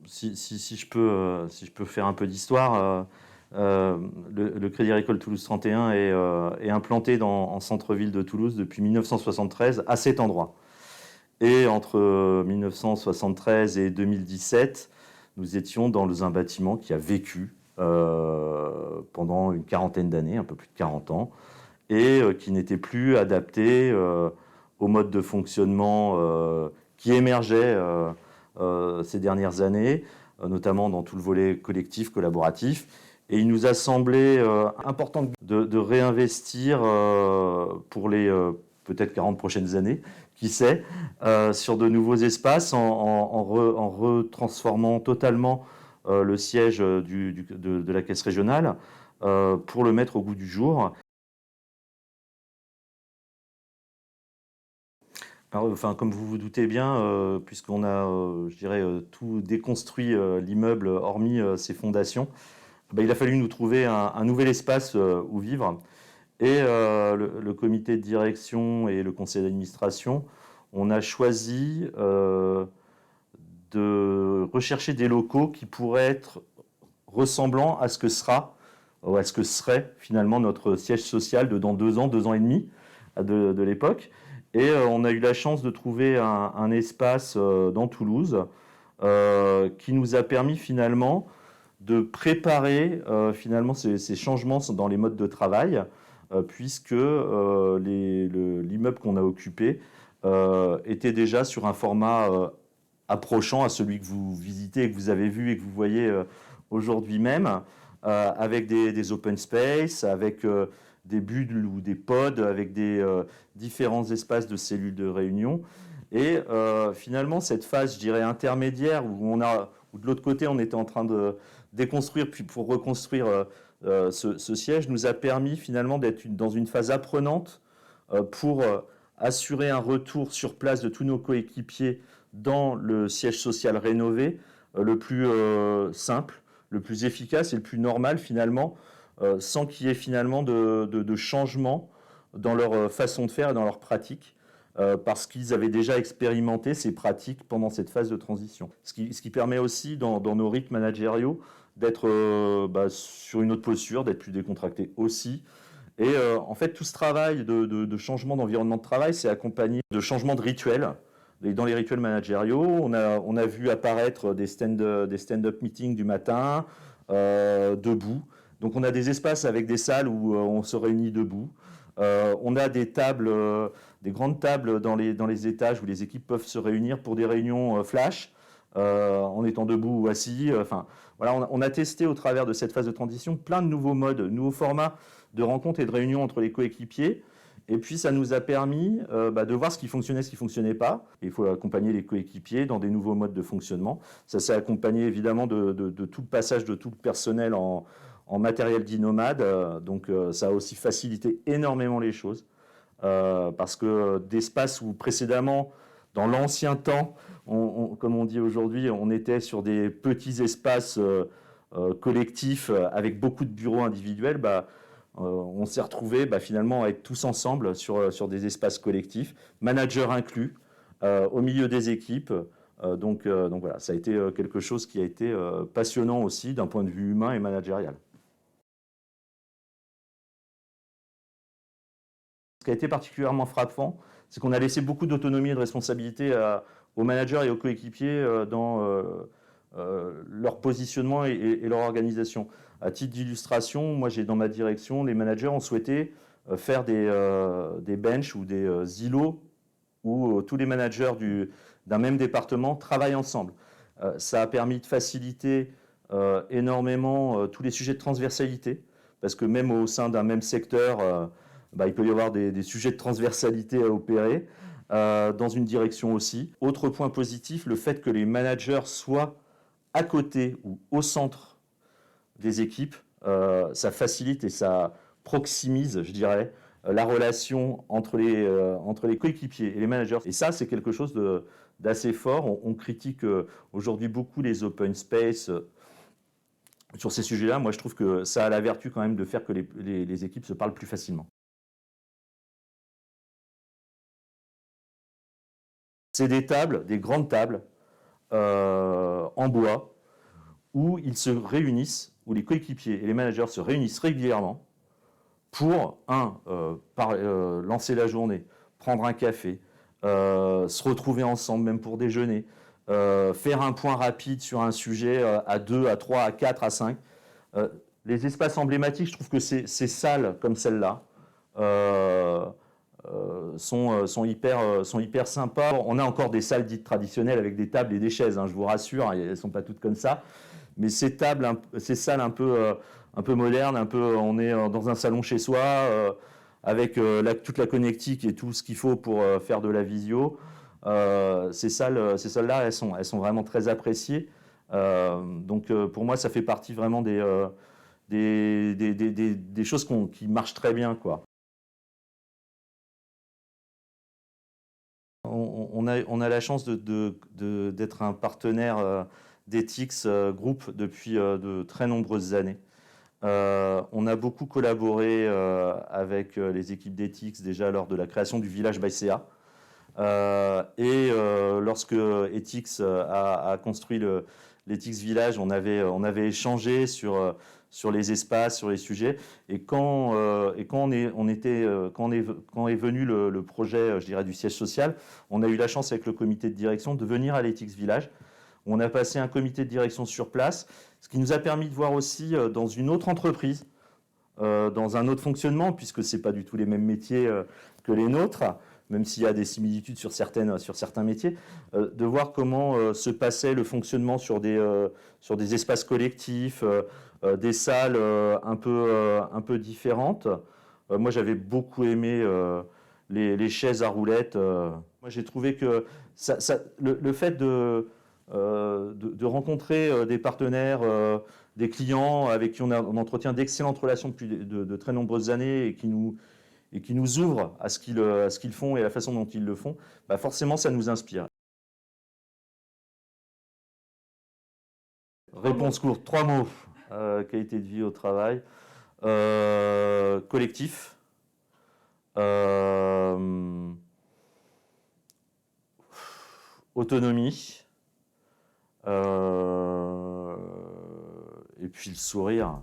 si je peux faire un peu d'histoire, le Crédit Agricole Toulouse 31 est implanté en centre-ville de Toulouse depuis 1973 à cet endroit. Et entre 1973 et 2017, nous étions dans un bâtiment qui a vécu pendant une quarantaine d'années, un peu plus de 40 ans, et qui n'était plus adapté au mode de fonctionnement qui émergeait ces dernières années, notamment dans tout le volet collectif, collaboratif. Et il nous a semblé important de réinvestir pour les peut-être 40 prochaines années, qui sait, sur de nouveaux espaces en retransformant totalement le siège de la caisse régionale pour le mettre au goût du jour. Alors, enfin, comme vous vous doutez bien, puisqu'on a, je dirais, tout déconstruit l'immeuble, hormis ses fondations, ben, il a fallu nous trouver un nouvel espace où vivre. Et le comité de direction et le conseil d'administration, on a choisi de rechercher des locaux qui pourraient être ressemblants à ce que sera, ou à ce que serait finalement notre siège social de dans 2 ans et demi de l'époque. Et on a eu la chance de trouver un espace dans Toulouse qui nous a permis finalement de préparer finalement ces changements dans les modes de travail, puisque l'immeuble qu'on a occupé était déjà sur un format approchant à celui que vous visitez et que vous avez vu et que vous voyez aujourd'hui même, avec des open space, avec des bulles ou des pods, avec des différents espaces de cellules de réunion. Et finalement, cette phase, je dirais, intermédiaire, où de l'autre côté, on était en train de déconstruire, puis pour reconstruire ce siège, nous a permis finalement d'être dans une phase apprenante pour assurer un retour sur place de tous nos coéquipiers dans le siège social rénové, le plus simple, le plus efficace et le plus normal finalement, sans qu'il y ait finalement de changement dans leur façon de faire et dans leur pratique, parce qu'ils avaient déjà expérimenté ces pratiques pendant cette phase de transition. Ce qui permet aussi dans nos rythmes managériaux d'être sur une autre posture, d'être plus décontracté aussi. Et en fait, tout ce travail de changement d'environnement de travail, c'est accompagné de changements de rituels. Et dans les rituels managériaux, on a vu apparaître des stand-up meetings du matin, debout. Donc on a des espaces avec des salles où on se réunit debout. On a des tables, des grandes tables dans les étages où les équipes peuvent se réunir pour des réunions flash, en étant debout ou assis. Enfin, voilà, on a testé au travers de cette phase de transition plein de nouveaux modes, nouveaux formats de rencontres et de réunions entre les coéquipiers. Et puis, ça nous a permis de voir ce qui fonctionnait, ce qui ne fonctionnait pas. Et il faut accompagner les coéquipiers dans des nouveaux modes de fonctionnement. Ça s'est accompagné évidemment de tout le passage de tout le personnel en matériel dit nomade. Donc, ça a aussi facilité énormément les choses. Parce que d'espace où précédemment, dans l'ancien temps, comme on dit aujourd'hui, on était sur des petits espaces collectifs avec beaucoup de bureaux individuels, on s'est retrouvé finalement à être tous ensemble sur des espaces collectifs, managers inclus, au milieu des équipes. Donc voilà, ça a été quelque chose qui a été passionnant aussi d'un point de vue humain et managérial. Ce qui a été particulièrement frappant, c'est qu'on a laissé beaucoup d'autonomie et de responsabilité aux managers et aux coéquipiers dans leur positionnement et leur organisation. À titre d'illustration, moi j'ai dans ma direction, les managers ont souhaité faire des benches ou des îlots où tous les managers d'un même département travaillent ensemble. Ça a permis de faciliter énormément tous les sujets de transversalité, parce que même au sein d'un même secteur, il peut y avoir des sujets de transversalité à opérer, dans une direction aussi. Autre point positif, le fait que les managers soient à côté ou au centre des équipes, ça facilite et ça proximise, je dirais, la relation entre les coéquipiers et les managers. Et ça, c'est quelque chose d'assez fort. On critique aujourd'hui beaucoup les open space sur ces sujets-là. Moi, je trouve que ça a la vertu quand même de faire que les équipes se parlent plus facilement. C'est des tables, des grandes tables en bois, où ils se réunissent, où les coéquipiers et les managers se réunissent régulièrement pour, lancer la journée, prendre un café, se retrouver ensemble même pour déjeuner, faire un point rapide sur un sujet à 2, à 3, à 4, à 5. Les espaces emblématiques, je trouve que ces salles comme celle-là sont hyper sympas. On a encore des salles dites traditionnelles avec des tables et des chaises, hein, je vous rassure, elles ne sont pas toutes comme ça. Mais ces salles un peu modernes, on est dans un salon chez soi, avec toute la connectique et tout ce qu'il faut pour faire de la visio. Ces salles-là, elles sont vraiment très appréciées. Donc pour moi, ça fait partie vraiment des choses qui marchent très bien, quoi. On a la chance d'être un partenaire d'Ethics Group depuis de très nombreuses années. On a beaucoup collaboré avec les équipes d'Ethics déjà lors de la création du village by CA. Lorsque Ethics a construit l'Ethics Village, on avait échangé sur les espaces, sur les sujets. Et quand est venu le projet, je dirais, du siège social, on a eu la chance avec le comité de direction de venir à l'Ethics Village. On a passé un comité de direction sur place, ce qui nous a permis de voir aussi dans une autre entreprise, dans un autre fonctionnement, puisque ce n'est pas du tout les mêmes métiers que les nôtres, même s'il y a des similitudes sur certains métiers, de voir comment se passait le fonctionnement sur des espaces collectifs, des salles un peu différentes. Moi, j'avais beaucoup aimé les chaises à roulettes. Moi, j'ai trouvé que le fait de rencontrer des partenaires, des clients avec qui on entretient d'excellentes relations depuis de très nombreuses années et qui nous ouvrent à ce qu'ils font et à la façon dont ils le font, bah forcément, ça nous inspire. Réponse courte, 3 mots. Qualité de vie au travail. Collectif. Autonomie. Et puis le sourire.